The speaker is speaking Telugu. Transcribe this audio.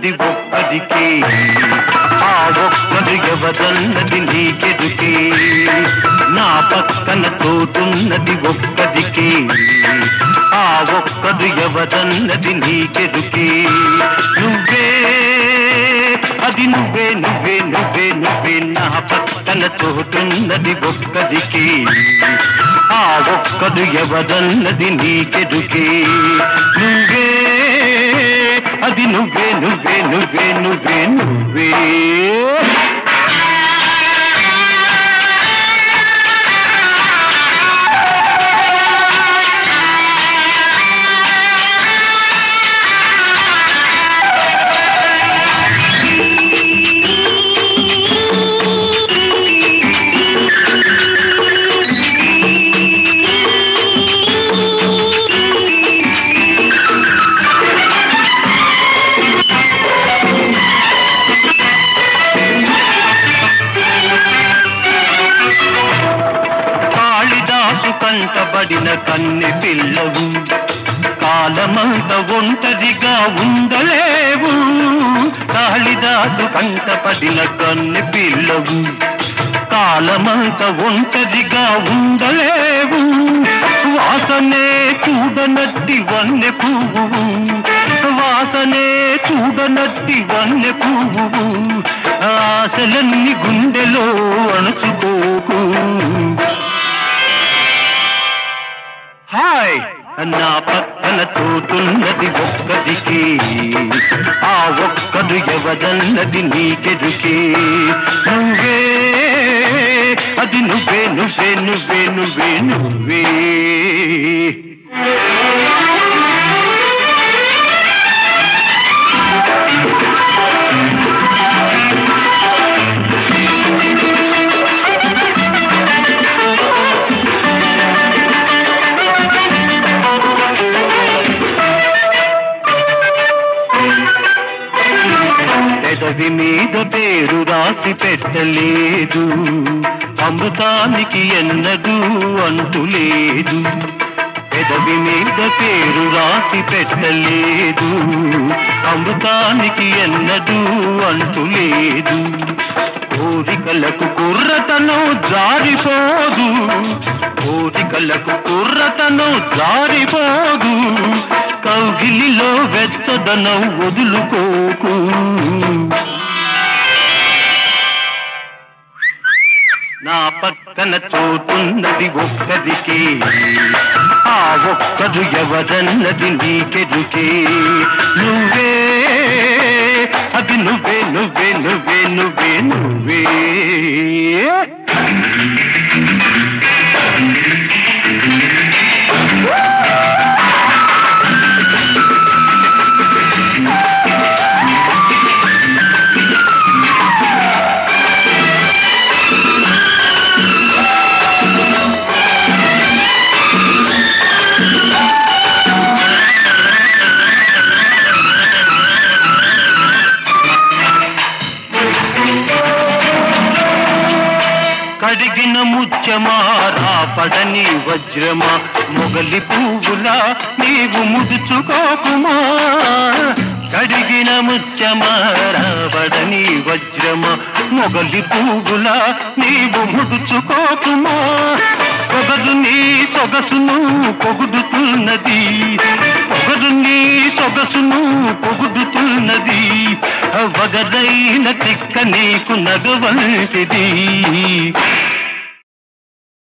తోటున్నది ఒక్కదికే, ఆ ఒక్కడు ఎవరన్నది నీకెదుకే. నా పక్కన తోటున్నది ఒక్కదికే, ఆ ఒక్కడు ఎవరన్నది నీకెదుకే. నువ్వే అది నువ్వే నువ్వే నువ్వే నువ్వే నా పక్కన తోటున్నది ఒక్కదికే, ఆ ఒక్కడు ఎవరన్నది నీకెదుకే. నువ్వే అది నువ్వే నువ్వే నువ్వే నువ్వే నువ్వే. కంటబడిన కన్నె పిల్లవు, కాలమంత ఒంటరిగా ఉండలేవు. కాళిదాసు కంటపడిన కన్నె పిల్లవు, కాలమంత ఒంటరిగా ఉండలేవు. వాసనే చూడనట్టి వన్నె పువ్వు, వాసనే చూడనట్టి వన్నె పువ్వు. ఆశలన్నీ గుండెలో అణుచుకోకు. హాయ్ నా పక్కన తోటున్నది ఒక్కదికే, ఆ ఒక్కడు ఎవరన్నది నీకెదుకే. నువ్వే అది నువ్వే నువ్వే నువ్వే నువ్వే నువ్వే. పెదవి మీద పేరు రాసి పెట్టలేదు, అమృతానికి ఎన్నదూ అంటులేదు. పెదవి మీద పేరు రాసి పెట్టలేదు, అమృతానికి ఎన్నదూ అంటులేదు. కోరికలకు కుర్రతనం జారిపోదు, కోరికలకు కుర్రతనం జారిపోదు. కౌగిలిలో వెచ్చదనం వదులుకోకు. నా పక్కన తోటున్నది ఒక్కదికే, ఆ ఒక్కడు ఎవరన్నది నీకెదుకే. నువ్వే అది నువ్వే నువ్వే నువ్వే నువ్వే నువ్వే. కడిగిన ముత్యమా రాపడని వజ్రమా, మొగలి పువ్వులా నీవు ముడుచుకోకుమా. కడిగిన ముత్యమా రాపడని వజ్రమా, మొగలి పువ్వులా నీవు ముడుచుకోకుమా. పొగడు నీ సొగసును పొగుడుతున్నది, పొగడు నీ సొగసును పొగుడుతున్నది. వగదైన తిక్క నీకు నగవంటిది.